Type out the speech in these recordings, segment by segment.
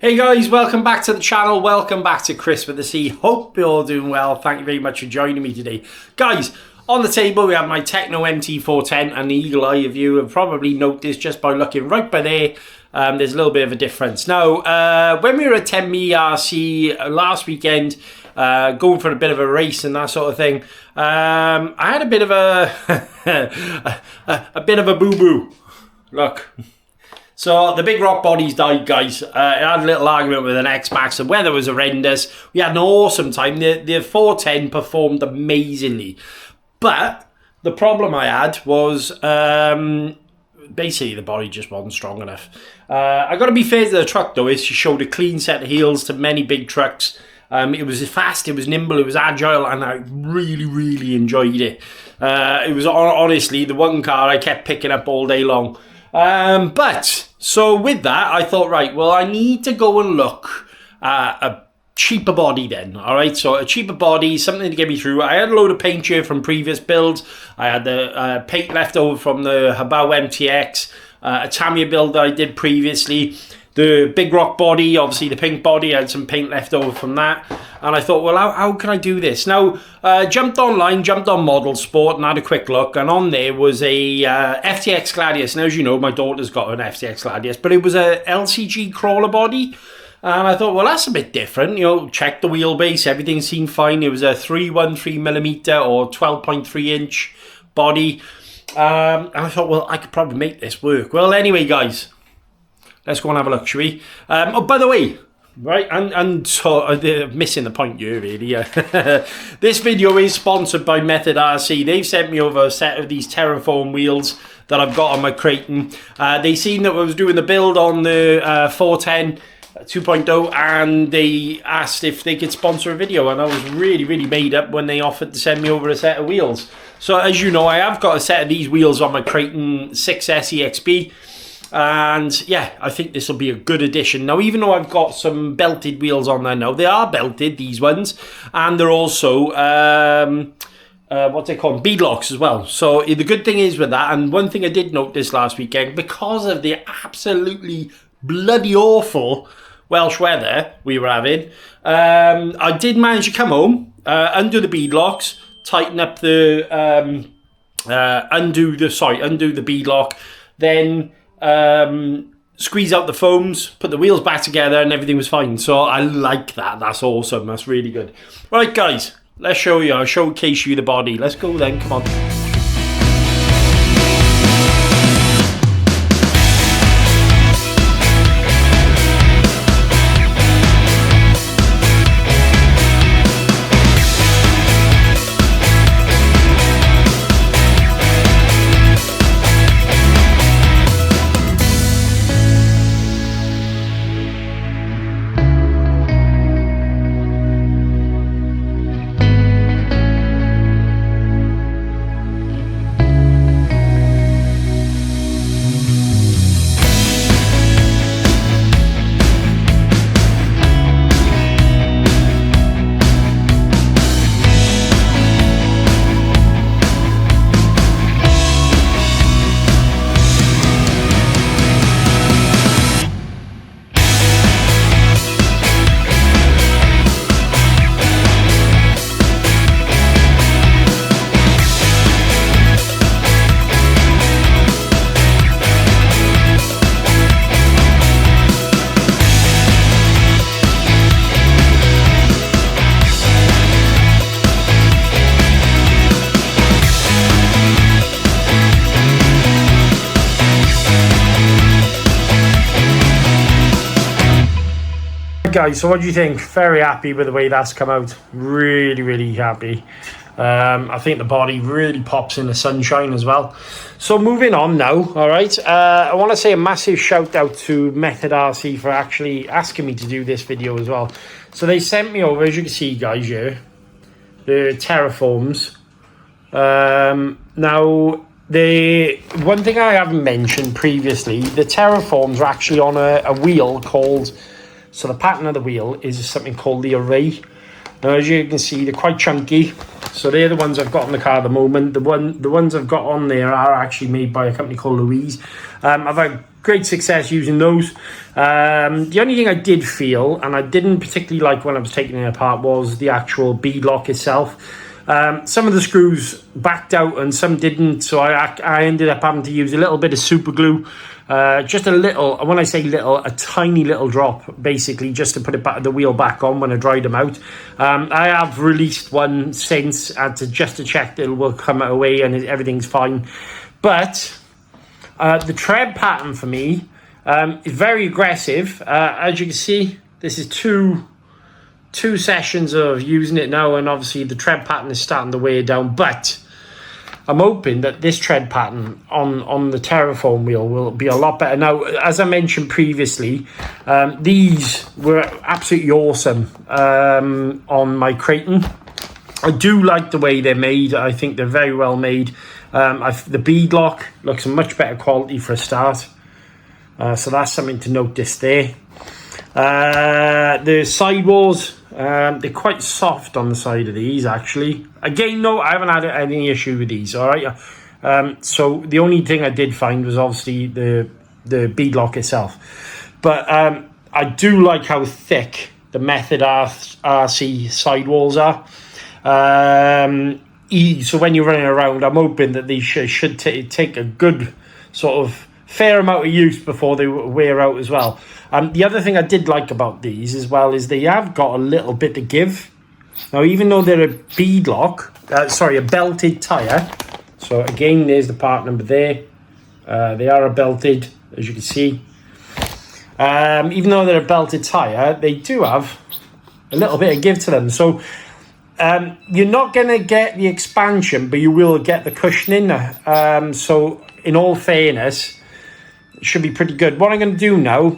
Hey guys, welcome back to the channel. Welcome back to Chris with the C. Hope you're all doing well. Thank you very much for joining me today. Guys, on the table we have my Tekno MT410 and the Eagle Eye. If you have probably noticed just by looking right by there, there's a little bit of a difference. Now, when we were at 10 RC last weekend, going for a bit of a race and that sort of thing, I had a bit of a a bit of a boo-boo. Look. So the big rock bodies died, guys. I had a little argument with an X-Max. The weather was horrendous. We had an awesome time. The 410 performed amazingly. But the problem I had was basically the body just wasn't strong enough. I got to be fair to the truck though. It showed a clean set of heels to many big trucks. It was fast, it was nimble, it was agile, and I really enjoyed it. It was honestly the one car I kept picking up all day long. So with that, I thought, right, well, I need to go and look at a cheaper body then, all right? So a cheaper body, something to get me through. I had a load of paint here from previous builds. I had the paint left over from the Habao MTX, a Tamiya build that I did previously. The big rock body, obviously the pink body, I had some paint left over from that. And I thought, well, how can I do this? Now, jumped online, jumped on Model Sport and had a quick look. And on there was a FTX Gladius. Now, as you know, my daughter's got an FTX Gladius. But it was a LCG crawler body. And I thought, well, that's a bit different. You know, check the wheelbase. Everything seemed fine. It was a 313mm or 12.3 inch body. And I thought, well, I could probably make this work. Well, anyway, guys. Let's go and have a look, shall we? Oh, by the way, right, and so missing the point here, really. This video is sponsored by Method RC. They've sent me over a set of these Terraform wheels that I've got on my Creighton. They seen that I was doing the build on the 410 2.0, and they asked if they could sponsor a video, and I was really made up when they offered to send me over a set of wheels. So as you know, I have got a set of these wheels on my Creighton 6S EXB. And yeah, I think this will be a good addition. Now, even though I've got some belted wheels on there now, they are belted, these ones, and they're also what they call beadlocks as well. So the good thing is with that, and one thing I did notice last weekend, because of the absolutely bloody awful Welsh weather we were having, I did manage to come home, undo the beadlocks, tighten up the undo the beadlock, then squeeze out the foams, put the wheels back together, and everything was fine. So I like that. That's awesome. That's really good. Right, guys, let's show you. I'll showcase you the body. Let's go then. Come on. Guys, so what do you think? Very happy with the way that's come out. Really happy. I think the body really pops in the sunshine as well. So moving on now, all right. I want to say a massive shout out to Method RC for actually asking me to do this video as well. So they sent me over, as you can see, guys, here, the Terraforms. Now, the one thing I haven't mentioned previously, the Terraforms are actually on a wheel called. So the pattern of the wheel is something called the Array. Now, as you can see, they're quite chunky. So they're the ones I've got in the car at the moment. The ones I've got on there are actually made by a company called Louise. I've great success using those. The only thing I did feel, and I didn't particularly like when I was taking it apart, was the actual beadlock itself. Some of the screws backed out and some didn't, so I ended up having to use a little bit of super glue, just a little, when I say little, a tiny little drop, basically, just to put the wheel back on when I dried them out. I have released one since just to check that it will come away and everything's fine. But the tread pattern for me is very aggressive. As you can see, this is two sessions of using it now, and obviously the tread pattern is starting to wear down, but I'm hoping that this tread pattern on the Terraform wheel will be a lot better. Now, as I mentioned previously, these were absolutely awesome on my Creighton. I do like the way they're made. I think they're very well made. The beadlock looks a much better quality for a start, so that's something to notice there. The sidewalls, they're quite soft on the side of these, actually. Again, no, I haven't had any issue with these, all right? So the only thing I did find was obviously the beadlock itself. But I do like how thick the Method RC sidewalls are. So when you're running around, I'm hoping that these should take a good sort of fair amount of use before they wear out as well. The other thing I did like about these as well is they have got a little bit of give. Now, even though they're a a belted tyre. So again, there's the part number there. They are a belted, as you can see. Even though they're a belted tyre, they do have a little bit of give to them. So you're not going to get the expansion, but you will get the cushioning. So in all fairness, it should be pretty good. What I'm going to do now,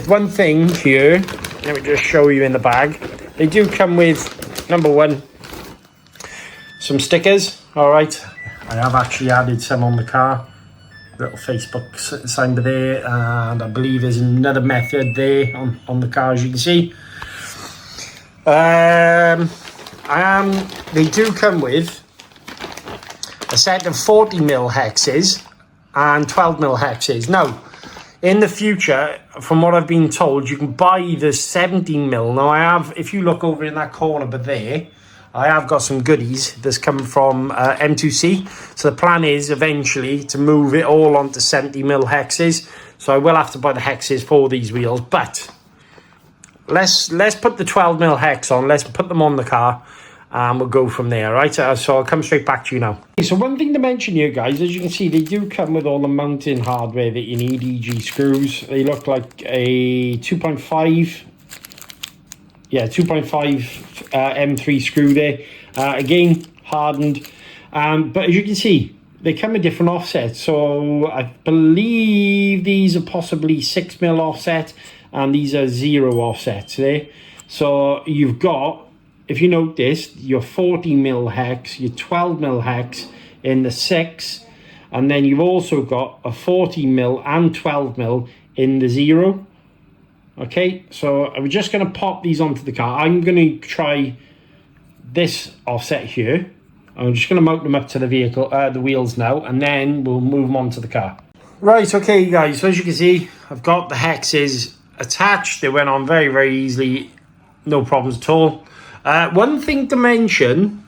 one thing here, let me just show you in the bag. They do come with, number one, some stickers. All right, I have actually added some on the car. Little Facebook sign there, and I believe there's another Method there on the car, as you can see. They do come with a set of 40mm hexes and 12mm hexes. Now, in the future, from what I've been told, you can buy the 17mm. Now, I have, if you look over in that corner, but there, I have got some goodies that's come from M2C. So the plan is eventually to move it all onto 70mm hexes. So I will have to buy the hexes for these wheels, but let's put the 12mm hex on. Let's put them on the car, and we'll go from there, right? So I'll come straight back to you now. So one thing to mention here, guys, as you can see, they do come with all the mounting hardware that you need, e.g. screws. They look like a 2.5 M3 screw there. Again, hardened. But as you can see, they come with different offsets. So I believe these are possibly 6mm offset, and these are 0 offsets there. So you've got, if you notice, your 40mm hex, your 12mm hex in the 6, and then you've also got a 40mm and 12mm in the 0. Okay, so I'm just going to pop these onto the car. I'm going to try this offset here. I'm just going to mount them up to the vehicle, the wheels now, and then we'll move them onto the car. Right, okay, guys. So as you can see, I've got the hexes attached. They went on very, very easily. No problems at all. One thing to mention,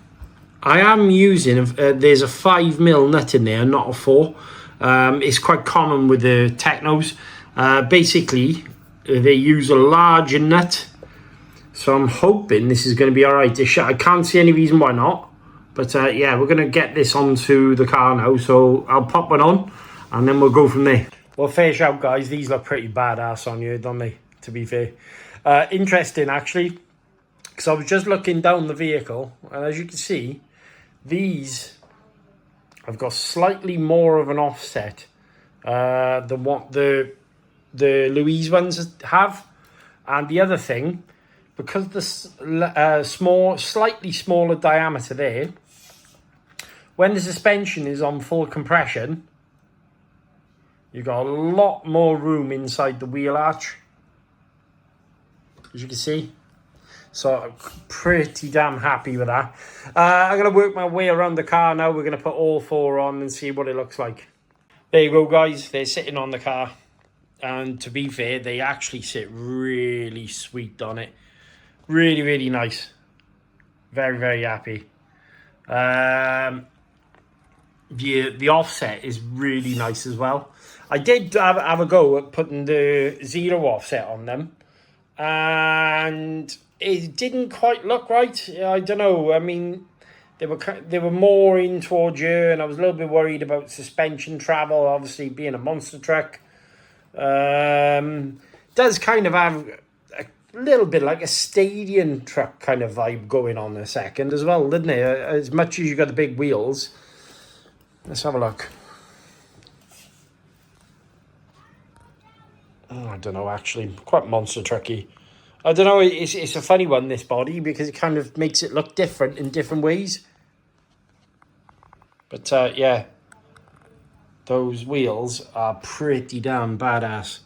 I am using, there's a 5mm nut in there, not a 4. It's quite common with the Teknos. Basically, they use a larger nut. So I'm hoping this is going to be all right. I can't see any reason why not. But yeah, we're going to get this onto the car now. So I'll pop one on, and then we'll go from there. Well, fair shout, guys. These look pretty badass on you, don't they? To be fair. Interesting, actually. Because I was just looking down the vehicle, and as you can see, these have got slightly more of an offset than what the Louise ones have. And the other thing, because the slightly smaller diameter there, when the suspension is on full compression, you've got a lot more room inside the wheel arch, as you can see. So I'm pretty damn happy with that. I'm going to work my way around the car now. We're going to put all 4 on and see what it looks like. There you go, guys. They're sitting on the car. and to be fair, they actually sit really sweet on it. Really, really nice. Very, very happy. The offset is really nice as well. I did have a go at putting the 0 offset on them, and it didn't quite look right. I don't know. I mean, they were more in towards you, and I was a little bit worried about suspension travel. Obviously, being a monster truck, does kind of have a little bit like a stadium truck kind of vibe going on a second as well, didn't it? As much as you got the big wheels. Let's have a look. Oh, I don't know, actually. Quite monster trucky. I don't know, it's a funny one, this body, because it kind of makes it look different in different ways. But, yeah. Those wheels are pretty damn badass.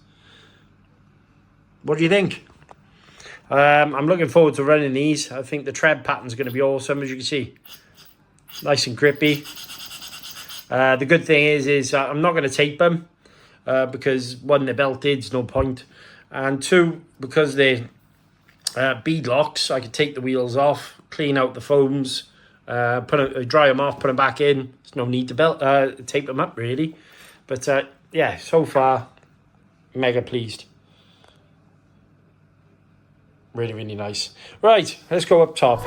What do you think? I'm looking forward to running these. I think the tread pattern's going to be awesome, as you can see. Nice and grippy. The good thing is I'm not going to tape them. Because one, they're belted, there's no point. And two, because they're bead locks, I could take the wheels off, clean out the foams, dry them off, put them back in. There's no need to tape them up, really. But yeah, so far, mega pleased. Really, really nice. Right, let's go up top.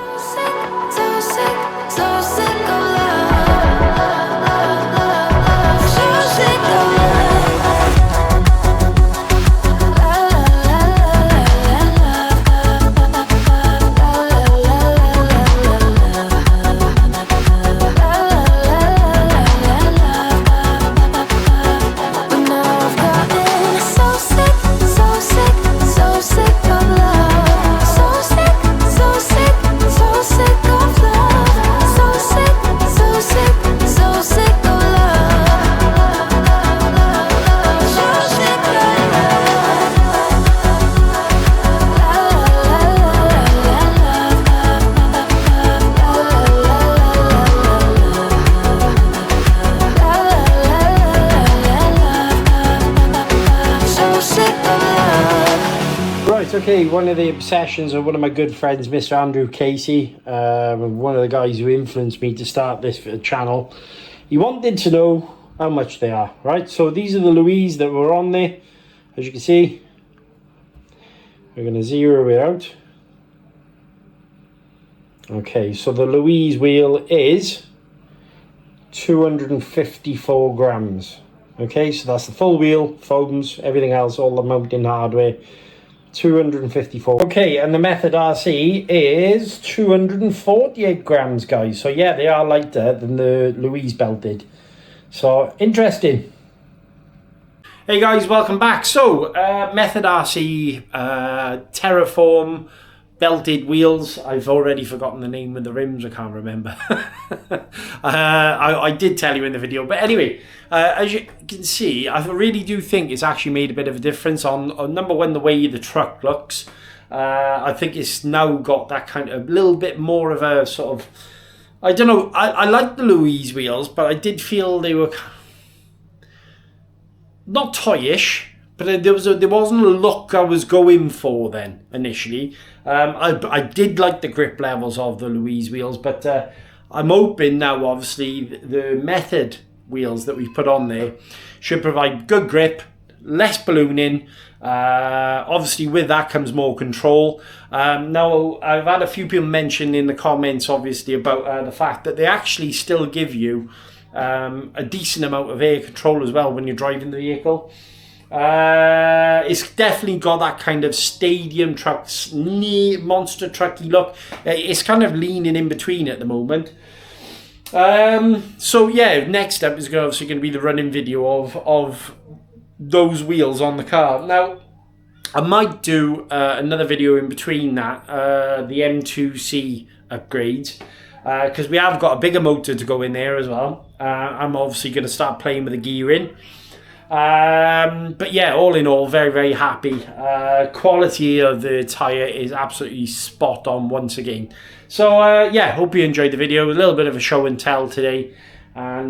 Okay, one of the obsessions of one of my good friends, Mr. Andrew Casey, one of the guys who influenced me to start this channel, he wanted to know how much they are, right? So these are the Louise that were on there, as you can see. We're going to zero it out. Okay, so the Louise wheel is 254 grams. Okay, so that's the full wheel, foams, everything else, all the mounting hardware. 254. Okay, and the Method RC is 248 grams, guys. So yeah, they are lighter than the Louise belted. So interesting. Hey guys, welcome back. So Method RC Terraform belted wheels. I've already forgotten the name of the rims. I can't remember. I did tell you in the video, but anyway, as you can see, I really do think it's actually made a bit of a difference on number one, the way the truck looks. I think it's now got that kind of little bit more of a sort of, I don't know, I like the Louise wheels, but I did feel they were not toyish, but there wasn't a look I was going for then initially. I did like the grip levels of the Louise wheels, but I'm hoping now, obviously, the Method wheels that we've put on there should provide good grip, less ballooning. Obviously, with that comes more control. Now, I've had a few people mention in the comments, obviously, about the fact that they actually still give you a decent amount of air control as well when you're driving the vehicle. It's definitely got that kind of stadium trucks, monster trucky look. It's kind of leaning in between at the moment. So yeah, next up is obviously going to be the running video of those wheels on the car. Now, I might do another video in between that, the M2C upgrades, because we have got a bigger motor to go in there as well. I'm obviously going to start playing with the gearing. But yeah, all in all, very, very happy. Quality of the tyre is absolutely spot on once again. So yeah, hope you enjoyed the video. A little bit of a show and tell today. And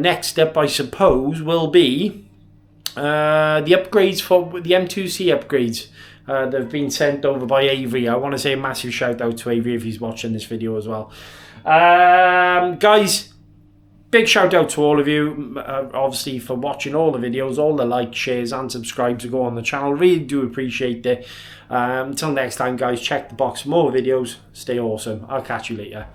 next up, I suppose, will be the upgrades for the M2C upgrades. They've been sent over by Avery. I want to say a massive shout out to Avery if he's watching this video as well. Guys, big shout out to all of you, obviously, for watching all the videos, all the likes, shares and subscribes to go on the channel. Really do appreciate it. Until next time, guys, check the box for more videos. Stay awesome. I'll catch you later.